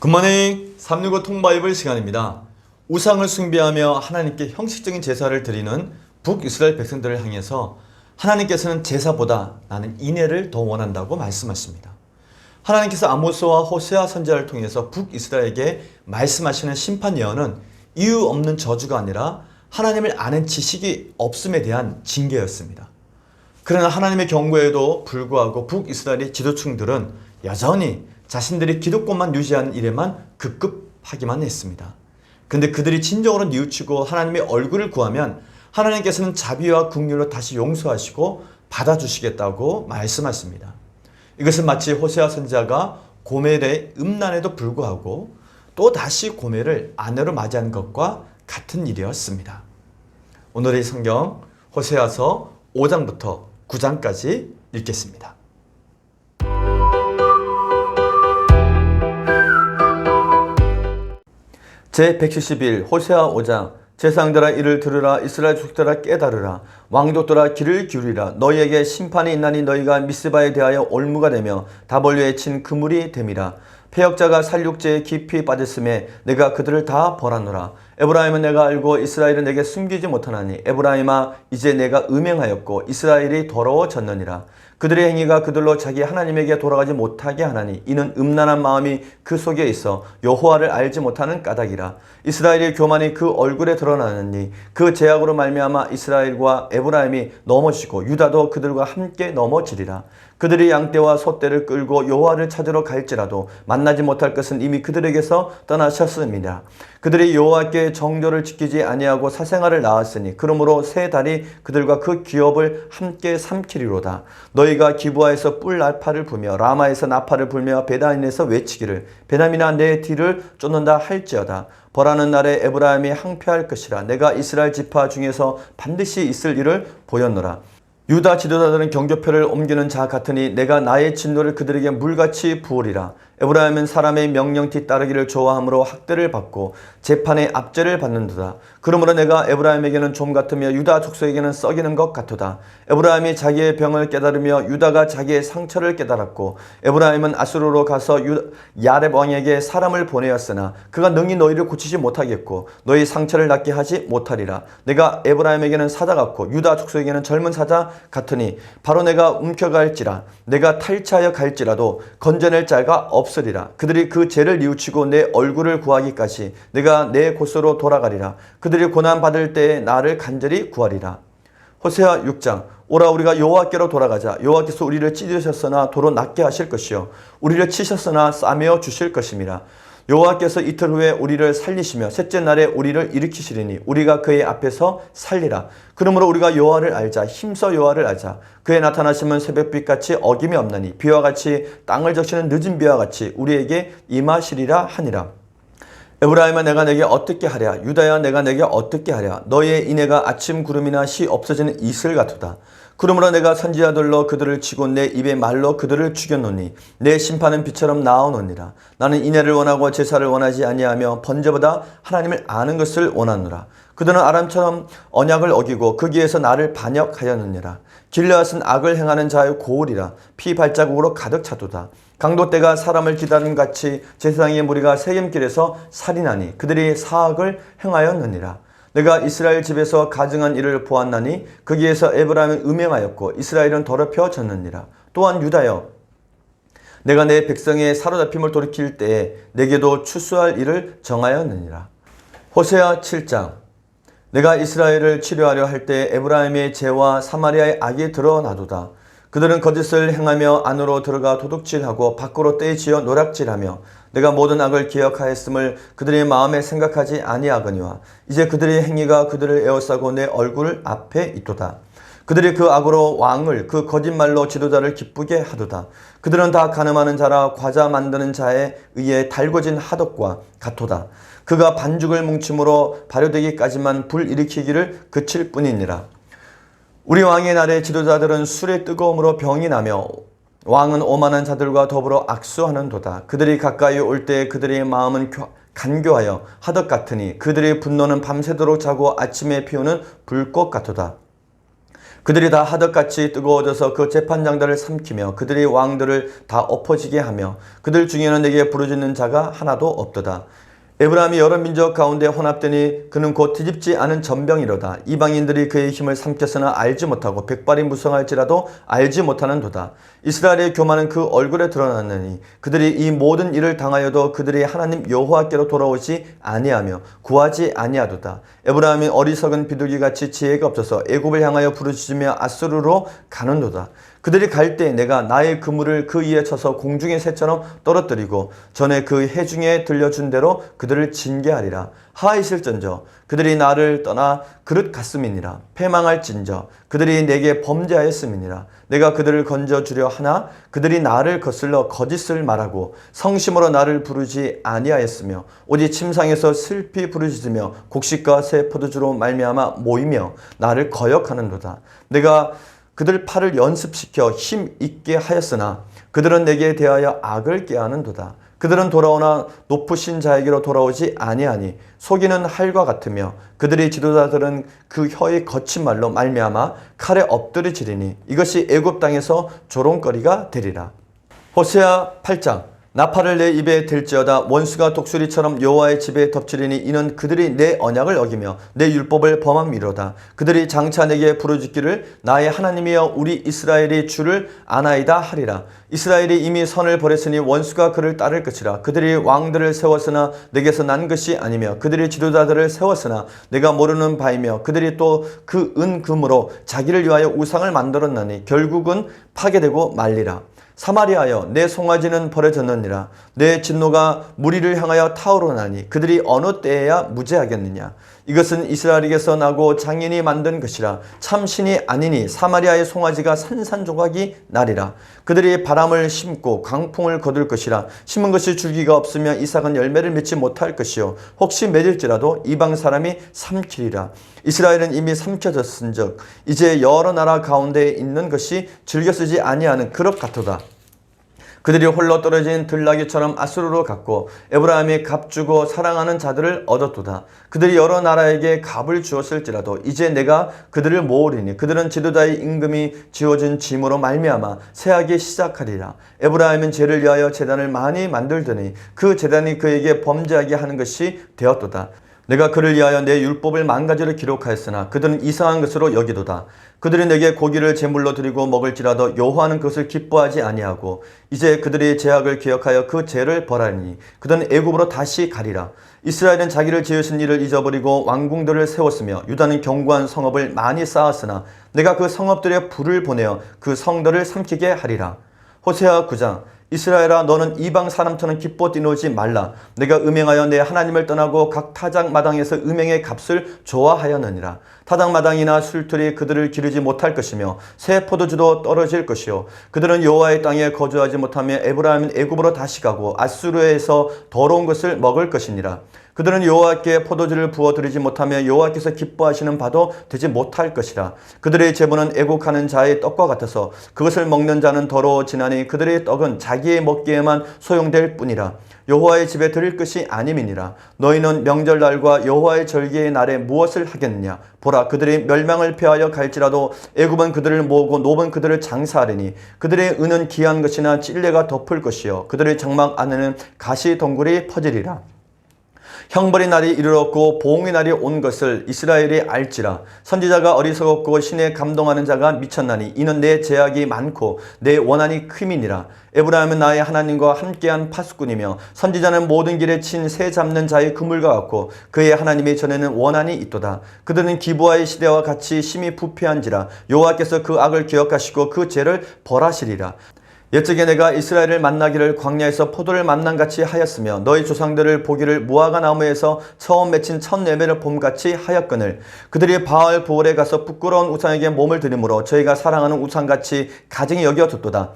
굿모닝 365 통바이블 시간입니다. 우상을 숭배하며 하나님께 형식적인 제사를 드리는 북이스라엘 백성들을 향해서 하나님께서는 제사보다 나는 인애를 더 원한다고 말씀하십니다. 하나님께서 아모스와 호세아 선지자를 통해서 북이스라엘에게 말씀하시는 심판 예언은 이유 없는 저주가 아니라 하나님을 아는 지식이 없음에 대한 징계였습니다. 그러나 하나님의 경고에도 불구하고 북이스라엘의 지도층들은 여전히 자신들이 기득권만 유지하는 일에만 급급하기만 했습니다. 그런데 그들이 진정으로 뉘우치고 하나님의 얼굴을 구하면 하나님께서는 자비와 긍휼로 다시 용서하시고 받아주시겠다고 말씀하십니다. 이것은 마치 호세아 선지자가 고멜의 음란에도 불구하고 또 다시 고멜을 아내로 맞이한 것과 같은 일이었습니다. 오늘의 성경 호세아서 5장부터 9장까지 읽겠습니다. 제171 호세아 5장 제사장들아 이를 들으라. 이스라엘 족속들아 깨달으라. 왕족들아 귀를 기울이라. 너희에게 심판이 있나니 너희가 미스바에 대하여 올무가 되며 다볼류에 친 그물이 됨이라. 패역자가 살육죄에 깊이 빠졌음에 내가 그들을 다 벌하노라. 에브라임은 내가 알고 이스라엘은 내게 숨기지 못하나니 에브라임아 이제 내가 음행하였고 이스라엘이 더러워졌느니라. 그들의 행위가 그들로 자기 하나님에게 돌아가지 못하게 하나니 이는 음란한 마음이 그 속에 있어 여호와를 알지 못하는 까닭이라. 이스라엘의 교만이 그 얼굴에 드러나느니 그 죄악으로 말미암아 이스라엘과 에브라임이 넘어지고 유다도 그들과 함께 넘어지리라. 그들이 양떼와 소떼를 끌고 여호와를 찾으러 갈지라도 만나지 못할 것은 이미 그들에게서 떠나셨습니다. 그들이 여호와께 정결을 지키지 아니하고 사생아를 낳았으니 그러므로 새 달이 그들과 그 기업을 함께 삼키리로다. 너희가 기브아에서 뿔 나팔을 불며 라마에서 나팔을 불며 베다인에서 외치기를 베냐민아 내 뒤를 쫓는다 할지어다. 벌하는 날에 에브라임이 항폐할 것이라. 내가 이스라엘 지파 중에서 반드시 있을 일을 보였노라. 유다 지도자들은 경교표를 옮기는 자 같으니 내가 나의 진노를 그들에게 물같이 부으리라. 에브라임은 사람의 명령 뒤따르기를 좋아하므로 학대를 받고 재판의 압제를 받는도다. 그러므로 내가 에브라임에게는 좀 같으며 유다 족속에게는 썩이는 것 같도다. 에브라임이 자기의 병을 깨달으며 유다가 자기의 상처를 깨달았고 에브라임은 아수르로 가서 야렙 왕에게 사람을 보내었으나 그가 능히 너희를 고치지 못하겠고 너희 상처를 낫게 하지 못하리라. 내가 에브라임에게는 사자 같고 유다 족속에게는 젊은 사자 같으니 바로 내가 움켜갈지라. 내가 탈취하여 갈지라도 건져낼 자가 없으리라. 그들이 그 죄를 뉘우치고 내 얼굴을 구하기까지 내가 내 곳으로 돌아가리라. 그들이 고난받을 때에 나를 간절히 구하리라. 호세아 6장 오라 우리가 여호와께로 돌아가자. 여호와께서 우리를 찢으셨으나 도로 낫게 하실 것이요 우리를 치셨으나 싸매어 주실 것임이라. 여호와께서 이틀 후에 우리를 살리시며 셋째 날에 우리를 일으키시리니 우리가 그의 앞에서 살리라. 그러므로 우리가 여호와를 알자. 힘써 여호와를 알자. 그의 나타나심은 새벽빛같이 어김이 없나니 비와 같이 땅을 적시는 늦은 비와 같이 우리에게 임하시리라 하니라. 에브라임아 내가 내게 어떻게 하랴. 유다야 내가 내게 어떻게 하랴. 너희의 인애가 아침 구름이나 시 없어지는 이슬 같도다. 그러므로 내가 선지자들로 그들을 치고 내 입의 말로 그들을 죽였노니 내 심판은 비처럼 나오노니라. 나는 인애를 원하고 제사를 원하지 아니하며 번제보다 하나님을 아는 것을 원하노라. 그들은 아람처럼 언약을 어기고 거기에서 나를 반역하였느니라. 길르앗은 악을 행하는 자의 고울이라. 피 발자국으로 가득 차도다. 강도떼가 사람을 기다림 같이 제사장의 무리가 세겜길에서 살인하니 그들이 사악을 행하였느니라. 내가 이스라엘 집에서 가증한 일을 보았나니 거기에서 에브라임은 음행하였고 이스라엘은 더럽혀졌느니라. 또한 유다여 내가 내 백성의 사로잡힘을 돌이킬 때에 내게도 추수할 일을 정하였느니라. 호세아 7장 내가 이스라엘을 치료하려 할 때 에브라임의 죄와 사마리아의 악이 드러나도다. 그들은 거짓을 행하며 안으로 들어가 도둑질하고 밖으로 떼지어 노략질하며 내가 모든 악을 기억하였음을 그들의 마음에 생각하지 아니하거니와 이제 그들의 행위가 그들을 에워싸고 내 얼굴 앞에 있도다. 그들이 그 악으로 왕을 그 거짓말로 지도자를 기쁘게 하도다. 그들은 다 가늠하는 자라 과자 만드는 자에 의해 달궈진 하덕과 같도다. 그가 반죽을 뭉침으로 발효되기까지만 불 일으키기를 그칠 뿐이니라. 우리 왕의 날에 지도자들은 술의 뜨거움으로 병이 나며 왕은 오만한 자들과 더불어 악수하는도다. 그들이 가까이 올 때 그들의 마음은 간교하여 하덕 같으니 그들의 분노는 밤새도록 자고 아침에 피우는 불꽃 같도다. 그들이 다 하덕같이 뜨거워져서 그 재판장들을 삼키며 그들이 왕들을 다 엎어지게 하며 그들 중에는 내게 부르짖는 자가 하나도 없도다. 에브라임이 여러 민족 가운데 혼합되니 그는 곧 뒤집지 않은 전병이로다. 이방인들이 그의 힘을 삼켰으나 알지 못하고 백발이 무성할지라도 알지 못하는도다. 이스라엘의 교만은 그 얼굴에 드러났느니 그들이 이 모든 일을 당하여도 그들이 하나님 여호와께로 돌아오지 아니하며 구하지 아니하도다. 에브라임이 어리석은 비둘기같이 지혜가 없어서 애굽을 향하여 부르짖으며 아수르로 가는도다. 그들이 갈 때 내가 나의 그물을 그 위에 쳐서 공중의 새처럼 떨어뜨리고 전에 그 해중에 들려준 대로 그들을 징계하리라. 하이실전저 그들이 나를 떠나 그릇 같음이니라. 패망할진저 그들이 내게 범죄하였음이니라. 내가 그들을 건져주려 하나 그들이 나를 거슬러 거짓을 말하고 성심으로 나를 부르지 아니하였으며 오직 침상에서 슬피 부르짖으며 곡식과 새 포도주로 말미암아 모이며 나를 거역하는도다. 내가 그들 팔을 연습시켜 힘 있게 하였으나 그들은 내게 대하여 악을 꾀하는도다. 그들은 돌아오나 높으신 자에게로 돌아오지 아니하니 속이는 활과 같으며 그들의 지도자들은 그 혀의 거친 말로 말미암아 칼에 엎드리지리니 이것이 애굽 땅에서 조롱거리가 되리라. 호세아 8장 나팔을 내 입에 댈지어다 원수가 독수리처럼 여호와의 집에 덮치리니 이는 그들이 내 언약을 어기며 내 율법을 범함이로다. 그들이 장차 내게 부르짖기를 나의 하나님이여 우리 이스라엘이 주를 아나이다 하리라. 이스라엘이 이미 선을 버렸으니 원수가 그를 따를 것이라. 그들이 왕들을 세웠으나 내게서 난 것이 아니며 그들이 지도자들을 세웠으나 내가 모르는 바이며 그들이 또 그 은금으로 자기를 위하여 우상을 만들었나니 결국은 파괴되고 말리라. 사마리아여 내 송아지는 버려졌느니라. 내 진노가 무리를 향하여 타오르나니 그들이 어느 때에야 무죄하겠느냐. 이것은 이스라엘에게서 나고 장인이 만든 것이라. 참 신이 아니니 사마리아의 송아지가 산산조각이 나리라. 그들이 바람을 심고 강풍을 거둘 것이라. 심은 것이 줄기가 없으며 이삭은 열매를 맺지 못할 것이요 혹시 맺을지라도 이방 사람이 삼키리라. 이스라엘은 이미 삼켜졌은즉 이제 여러 나라 가운데에 있는 것이 즐겨 쓰지 아니하는 그릇 같도다. 그들이 홀로 떨어진 들나귀처럼 아수르로 갔고 에브라임이 값주고 사랑하는 자들을 얻었도다. 그들이 여러 나라에게 값을 주었을지라도 이제 내가 그들을 모으리니 그들은 지도자의 임금이 지어준 짐으로 말미암아 세하기 시작하리라. 에브라임은 죄를 위하여 제단을 많이 만들더니 그 제단이 그에게 범죄하게 하는 것이 되었도다. 내가 그를 위하여 내 율법을 만가지로 기록하였으나 그들은 이상한 것으로 여기도다. 그들이 내게 고기를 제물로 드리고 먹을지라도 여호와는 그것을 기뻐하지 아니하고 이제 그들의 죄악을 기억하여 그 죄를 벌하니 그들은 애굽으로 다시 가리라. 이스라엘은 자기를 지으신 일을 잊어버리고 왕궁들을 세웠으며 유다는 견고한 성읍을 많이 쌓았으나 내가 그 성읍들에 불을 보내어 그 성들을 삼키게 하리라. 호세아 9장 이스라엘아 너는 이방 사람처럼 기뻐 뛰놀지 말라. 내가 음행하여 내 하나님을 떠나고 각 타작마당에서 음행의 값을 좋아하였느니라. 타작마당이나 술틀이 그들을 기르지 못할 것이며 새 포도주도 떨어질 것이요 그들은 여호와의 땅에 거주하지 못하며 에브라임은 애굽으로 다시 가고 아수르에서 더러운 것을 먹을 것이니라. 그들은 여호와께 포도주를 부어드리지 못하며 여호와께서 기뻐하시는 바도 되지 못할 것이라. 그들의 제보는 애곡하는 자의 떡과 같아서 그것을 먹는 자는 더러워지나니 그들의 떡은 자기의 먹기에만 소용될 뿐이라. 여호와의 집에 드릴 것이 아님이니라. 너희는 명절날과 여호와의 절기의 날에 무엇을 하겠느냐. 보라 그들이 멸망을 패하여 갈지라도 애굽은 그들을 모으고 노은 그들을 장사하리니 그들의 은은 귀한 것이나 찔레가 덮을 것이요 그들의 장막 안에는 가시 덩굴이 퍼지리라. 형벌의 날이 이르렀고 보응의 날이 온 것을 이스라엘이 알지라. 선지자가 어리석었고 신에 감동하는 자가 미쳤나니 이는 내 제약이 많고 내 원한이 큼이니라. 에브라임은 나의 하나님과 함께한 파수꾼이며 선지자는 모든 길에 친 새 잡는 자의 그물과 같고 그의 하나님의 전에는 원한이 있도다. 그들은 기브아의 시대와 같이 심히 부패한지라. 여호와께서 그 악을 기억하시고 그 죄를 벌하시리라. 옛적에 내가 이스라엘을 만나기를 광야에서 포도를 만남같이 하였으며 너희 조상들을 보기를 무화과 나무에서 처음 맺힌 첫 열매를 봄같이 하였거늘 그들이 바알 보올에 가서 부끄러운 우상에게 몸을 들이므로 저희가 사랑하는 우상같이 가증히 여겨졌도다.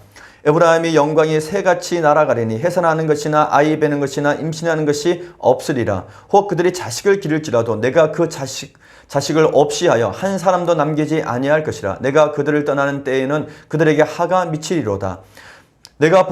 에브라임의 영광이 새같이 날아가리니 해산하는 것이나 아이 베는 것이나 임신하는 것이 없으리라. 혹 그들이 자식을 기를지라도 내가 그 자식을 없이 하여 한 사람도 남기지 아니할 것이라. 내가 그들을 떠나는 때에는 그들에게 하가 미치리로다. 내가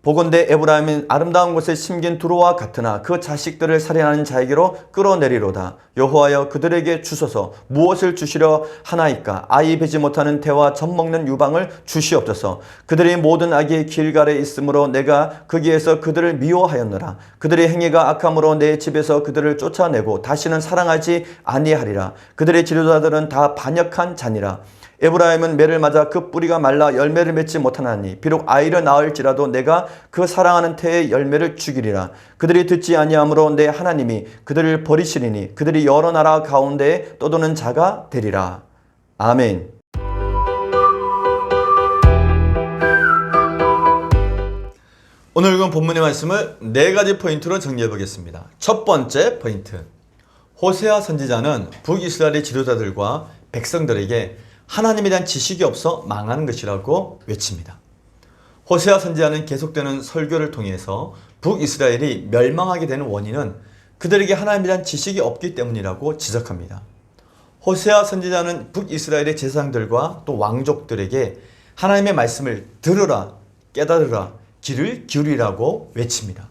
보건대 에브라임은 아름다운 곳에 심긴 두루와 같으나 그 자식들을 살인하는 자에게로 끌어내리로다. 여호와여 그들에게 주소서. 무엇을 주시려 하나이까? 아이 베지 못하는 태와 젖 먹는 유방을 주시옵소서. 그들이 모든 악이 길갈에 있으므로 내가 거기에서 그들을 미워하였노라. 그들의 행위가 악함으로 내 집에서 그들을 쫓아내고 다시는 사랑하지 아니하리라. 그들의 지도자들은 다 반역한 자니라. 에브라임은 매를 맞아 그 뿌리가 말라 열매를 맺지 못하나니 비록 아이를 낳을지라도 내가 그 사랑하는 태의 열매를 죽이리라. 그들이 듣지 아니하므로 내 하나님이 그들을 버리시리니 그들이 여러 나라 가운데에 떠도는 자가 되리라. 아멘. 오늘 읽은 본문의 말씀을 4가지 포인트로 정리해 보겠습니다. 첫 번째 포인트, 호세아 선지자는 북이스라엘의 지도자들과 백성들에게 하나님에 대한 지식이 없어 망하는 것이라고 외칩니다. 호세아 선지자는 계속되는 설교를 통해서 북이스라엘이 멸망하게 되는 원인은 그들에게 하나님에 대한 지식이 없기 때문이라고 지적합니다. 호세아 선지자는 북이스라엘의 제사장들과 또 왕족들에게 하나님의 말씀을 들으라, 깨달으라, 귀를 기울이라고 외칩니다.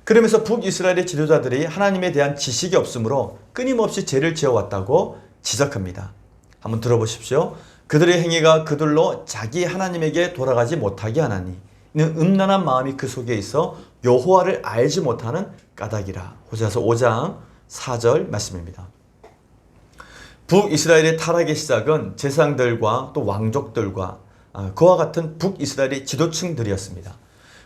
그러면서 북이스라엘의 지도자들이 하나님에 대한 지식이 없으므로 끊임없이 죄를 지어왔다고 지적합니다. 한번 들어보십시오. 그들의 행위가 그들로 자기 하나님에게 돌아가지 못하게 하나니 이는 음란한 마음이 그 속에 있어 여호와를 알지 못하는 까닭이라. 호세아서 5장 4절 말씀입니다. 북이스라엘의 타락의 시작은 제사장들과 또 왕족들과 그와 같은 북이스라엘의 지도층들이었습니다.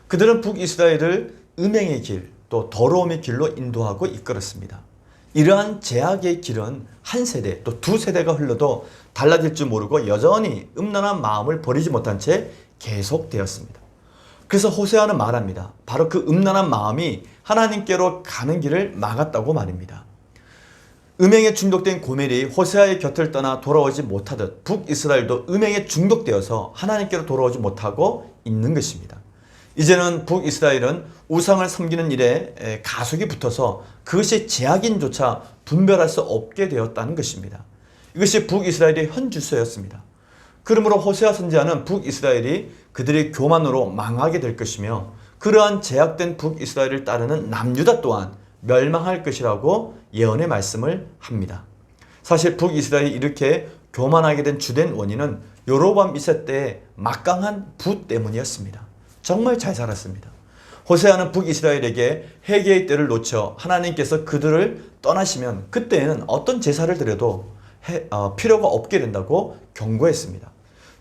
그들은 북이스라엘을 음행의 길, 또 더러움의 길로 인도하고 이끌었습니다. 이러한 제약의 길은 한 세대 또 두 세대가 흘러도 달라질 줄 모르고 여전히 음란한 마음을 버리지 못한 채 계속되었습니다. 그래서 호세아는 말합니다. 바로 그 음란한 마음이 하나님께로 가는 길을 막았다고 말입니다. 음행에 중독된 고멜이 호세아의 곁을 떠나 돌아오지 못하듯 북이스라엘도 음행에 중독되어서 하나님께로 돌아오지 못하고 있는 것입니다. 이제는 북이스라엘은 우상을 섬기는 일에 가속이 붙어서 그것이 제약인조차 분별할 수 없게 되었다는 것입니다. 이것이 북이스라엘의 현 주소였습니다. 그러므로 호세아 선지자는 북이스라엘이 그들의 교만으로 망하게 될 것이며 그러한 제약된 북이스라엘을 따르는 남유다 또한 멸망할 것이라고 예언의 말씀을 합니다. 사실 북이스라엘이 이렇게 교만하게 된 주된 원인은 여로보암 2세 때의 막강한 부 때문이었습니다. 정말 잘 살았습니다. 호세아는 북이스라엘에게 회개의 때를 놓쳐 하나님께서 그들을 떠나시면 그때에는 어떤 제사를 드려도 필요가 없게 된다고 경고했습니다.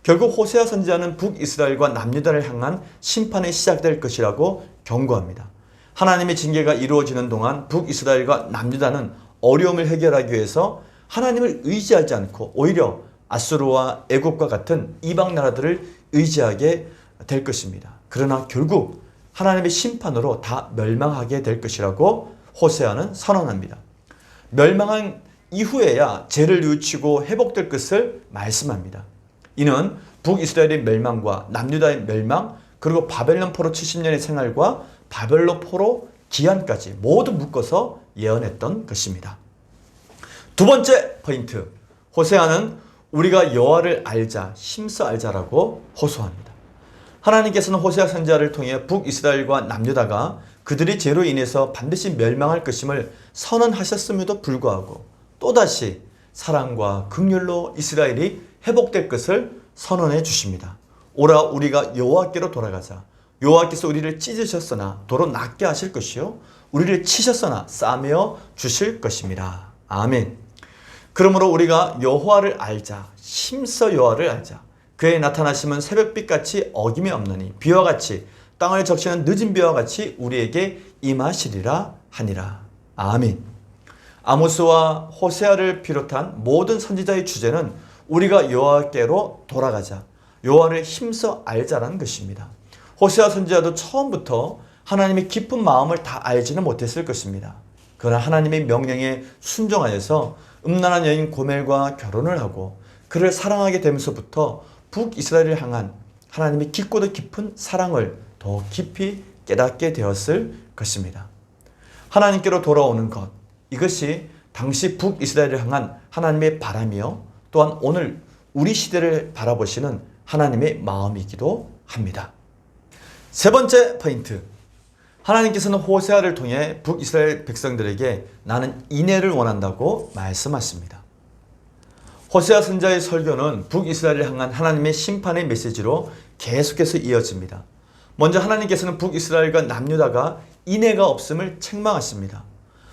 결국 호세아 선지자는 북이스라엘과 남유다를 향한 심판이 시작될 것이라고 경고합니다. 하나님의 징계가 이루어지는 동안 북이스라엘과 남유다는 어려움을 해결하기 위해서 하나님을 의지하지 않고 오히려 아수르와 애굽과 같은 이방 나라들을 의지하게 될 것입니다. 그러나 결국 하나님의 심판으로 다 멸망하게 될 것이라고 호세아는 선언합니다. 멸망한 이후에야 죄를 뉘우치고 회복될 것을 말씀합니다. 이는 북이스라엘의 멸망과 남유다의 멸망 그리고 바벨론 포로 70년의 생활과 바벨론 포로 기한까지 모두 묶어서 예언했던 것입니다. 두 번째 포인트, 호세아는 우리가 여호와를 알자, 힘써 알자라고 호소합니다. 하나님께서는 호세아 선지자를 통해 북이스라엘과 남유다가 그들의 죄로 인해서 반드시 멸망할 것임을 선언하셨음에도 불구하고 또다시 사랑과 긍휼로 이스라엘이 회복될 것을 선언해 주십니다. 오라 우리가 여호와께로 돌아가자. 여호와께서 우리를 찢으셨으나 도로 낫게 하실 것이요 우리를 치셨으나 싸매어 주실 것입니다. 아멘. 그러므로 우리가 여호와를 알자. 힘써 여호와를 알자. 그의 나타나심은 새벽빛같이 어김이 없느니 비와 같이 땅을 적시는 늦은 비와 같이 우리에게 임하시리라 하니라. 아멘. 아모스와 호세아를 비롯한 모든 선지자의 주제는 우리가 여호와께로 돌아가자. 여호와를 힘써 알자라는 것입니다. 호세아 선지자도 처음부터 하나님의 깊은 마음을 다 알지는 못했을 것입니다. 그러나 하나님의 명령에 순종하여서 음란한 여인 고멜과 결혼을 하고 그를 사랑하게 되면서부터 북이스라엘을 향한 하나님의 깊고도 깊은 사랑을 더 깊이 깨닫게 되었을 것입니다. 하나님께로 돌아오는 것, 이것이 당시 북이스라엘을 향한 하나님의 바람이요 또한 오늘 우리 시대를 바라보시는 하나님의 마음이기도 합니다. 세 번째 포인트. 하나님께서는 호세아를 통해 북이스라엘 백성들에게 나는 인애를 원한다고 말씀하십니다. 호세아 선지자의 설교는 북이스라엘을 향한 하나님의 심판의 메시지로 계속해서 이어집니다. 먼저 하나님께서는 북이스라엘과 남유다가 인애가 없음을 책망하십니다.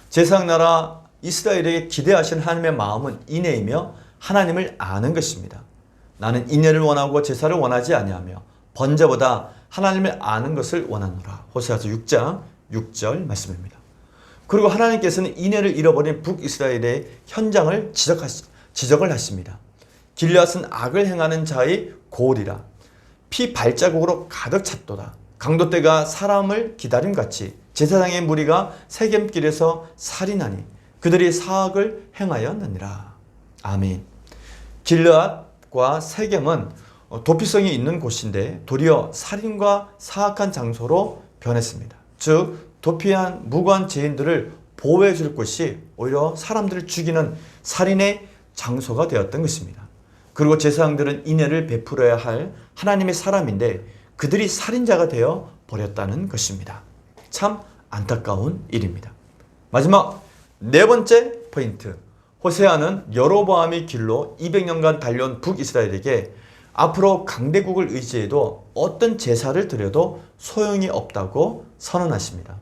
제사장나라 이스라엘에게 기대하신 하나님의 마음은 인애이며 하나님을 아는 것입니다. 나는 인애를 원하고 제사를 원하지 아니하며 번제보다 하나님을 아는 것을 원하노라. 호세아서 6장 6절 말씀입니다. 그리고 하나님께서는 인애를 잃어버린 북이스라엘의 현장을 지적을 하십니다. 길앗은 악을 행하는 자의 고을이라. 피 발자국으로 가득 찼도다. 강도떼가 사람을 기다림같이 제사장의 무리가 세겜길에서 살인하니 그들이 사악을 행하였느니라. 아멘. 길앗과 세겜은 도피성이 있는 곳인데 도리어 살인과 사악한 장소로 변했습니다. 즉 도피한 무고한 죄인들을 보호해 줄 곳이 오히려 사람들을 죽이는 살인의 장소가 되었던 것입니다. 그리고 제사장들은 인애를 베풀어야 할 하나님의 사람인데 그들이 살인자가 되어 버렸다는 것입니다. 참 안타까운 일입니다. 마지막 네 번째 포인트. 호세아는 여로보암의 길로 200년간 달려온 북이스라엘에게 앞으로 강대국을 의지해도 어떤 제사를 드려도 소용이 없다고 선언하십니다.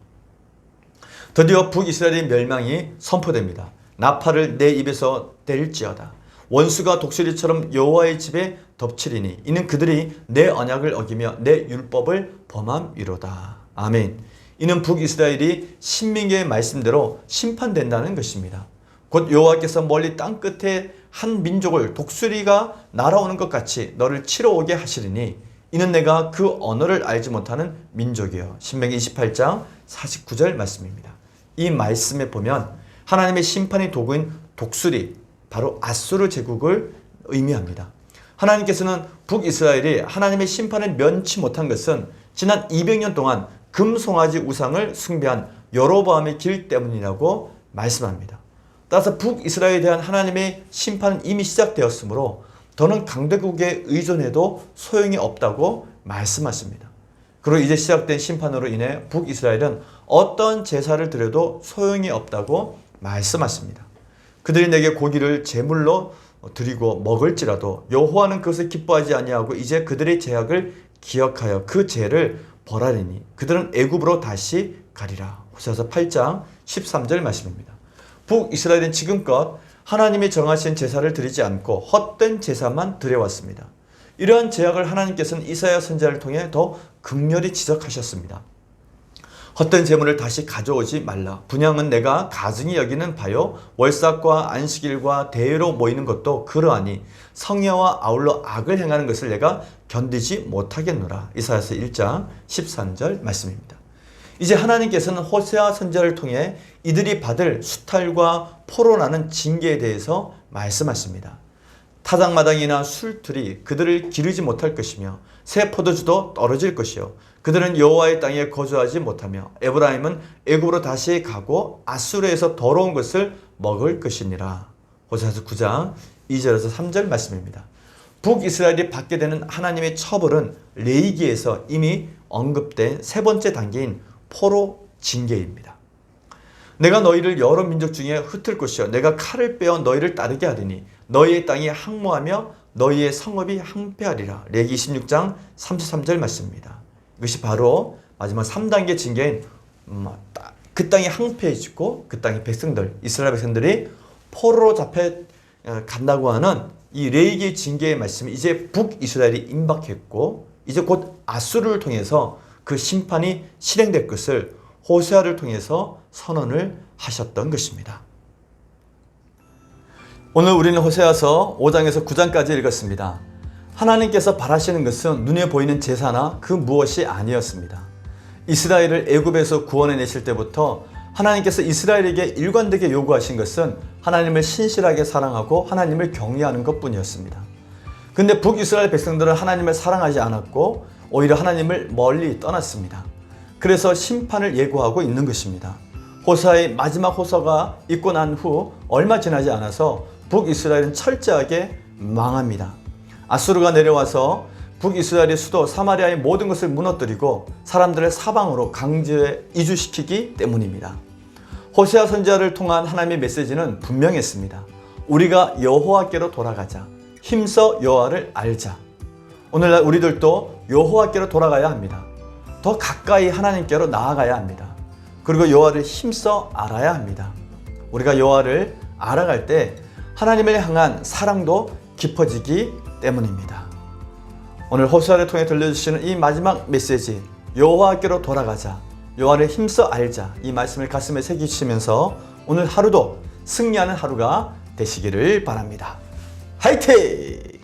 드디어 북이스라엘의 멸망이 선포됩니다. 나팔을 내 입에서 뗄지어다. 원수가 독수리처럼 여호와의 집에 덮치리니 이는 그들이 내 언약을 어기며 내 율법을 범함이로다. 아멘. 이는 북이스라엘이 신명기의 말씀대로 심판된다는 것입니다. 곧 여호와께서 멀리 땅 끝에 한 민족을 독수리가 날아오는 것 같이 너를 치러 오게 하시리니 이는 내가 그 언어를 알지 못하는 민족이요. 신명기 28장 49절 말씀입니다. 이 말씀에 보면 하나님의 심판의 도구인 독수리, 바로 아수르 제국을 의미합니다. 하나님께서는 북이스라엘이 하나님의 심판을 면치 못한 것은 지난 200년 동안 금송아지 우상을 숭배한 여로보암의 길 때문이라고 말씀합니다. 따라서 북이스라엘에 대한 하나님의 심판은 이미 시작되었으므로 더는 강대국에 의존해도 소용이 없다고 말씀하십니다. 그리고 이제 시작된 심판으로 인해 북이스라엘은 어떤 제사를 드려도 소용이 없다고 말씀하십니다. 그들이 내게 고기를 제물로 드리고 먹을지라도 여호와는 그것을 기뻐하지 아니하고 이제 그들의 죄악을 기억하여 그 죄를 벌하리니 그들은 애굽으로 다시 가리라. 호세아서 8장 13절 말씀입니다. 북이스라엘은 지금껏 하나님이 정하신 제사를 드리지 않고 헛된 제사만 드려왔습니다. 이러한 죄악을 하나님께서는 이사야 선지자를 통해 더 극렬히 지적하셨습니다. 헛된 제물을 다시 가져오지 말라. 분향은 내가 가증히 여기는 바요. 월삭과 안식일과 대회로 모이는 것도 그러하니 성야와 아울러 악을 행하는 것을 내가 견디지 못하겠노라. 이사야서 1장 13절 말씀입니다. 이제 하나님께서는 호세아 선지자를 통해 이들이 받을 수탈과 포로라는 징계에 대해서 말씀하십니다. 타작마당이나 술틀이 그들을 기르지 못할 것이며 새 포도주도 떨어질 것이요 그들은 여호와의 땅에 거주하지 못하며 에브라임은 애굽으로 다시 가고 아수르에서 더러운 것을 먹을 것이니라. 호세아서 9장 2절에서 3절 말씀입니다. 북이스라엘이 받게 되는 하나님의 처벌은 레위기에서 이미 언급된 세 번째 단계인 포로 징계입니다. 내가 너희를 여러 민족 중에 흩을 것이요 내가 칼을 빼어 너희를 따르게 하리니 너희의 땅이 항모하며 너희의 성읍이 항폐하리라. 레위기 26장 33절 말씀입니다. 이것이 바로 마지막 3단계 징계인 그 땅이 항폐해지고 그 땅의 백성들 이스라엘 백성들이 포로로 잡혀 간다고 하는 이 레위기 징계의 말씀이 이제 북이스라엘이 임박했고 이제 곧 아수르를 통해서 그 심판이 실행될 것을 호세아를 통해서 선언을 하셨던 것입니다. 오늘 우리는 호세아서 5장에서 9장까지 읽었습니다. 하나님께서 바라시는 것은 눈에 보이는 제사나 그 무엇이 아니었습니다. 이스라엘을 애굽에서 구원해 내실 때부터 하나님께서 이스라엘에게 일관되게 요구하신 것은 하나님을 신실하게 사랑하고 하나님을 경외하는 것뿐이었습니다. 근데 북이스라엘 백성들은 하나님을 사랑하지 않았고 오히려 하나님을 멀리 떠났습니다. 그래서 심판을 예고하고 있는 것입니다. 호세아의 마지막 호서가 있고 난 후 얼마 지나지 않아서 북이스라엘은 철저하게 망합니다. 아수르가 내려와서 북이스라엘의 수도 사마리아의 모든 것을 무너뜨리고 사람들을 사방으로 강제 이주시키기 때문입니다. 호세아 선지자를 통한 하나님의 메시지는 분명했습니다. 우리가 여호와께로 돌아가자. 힘써 여호와를 알자. 오늘날 우리들도 여호와께로 돌아가야 합니다. 더 가까이 하나님께로 나아가야 합니다. 그리고 여호와를 힘써 알아야 합니다. 우리가 여호와를 알아갈 때 하나님을 향한 사랑도 깊어지기 때문입니다. 오늘 호세아를 통해 들려주시는 이 마지막 메시지, 여호와께로 돌아가자, 여호와를 힘써 알자, 이 말씀을 가슴에 새기시면서 오늘 하루도 승리하는 하루가 되시기를 바랍니다. 화이팅!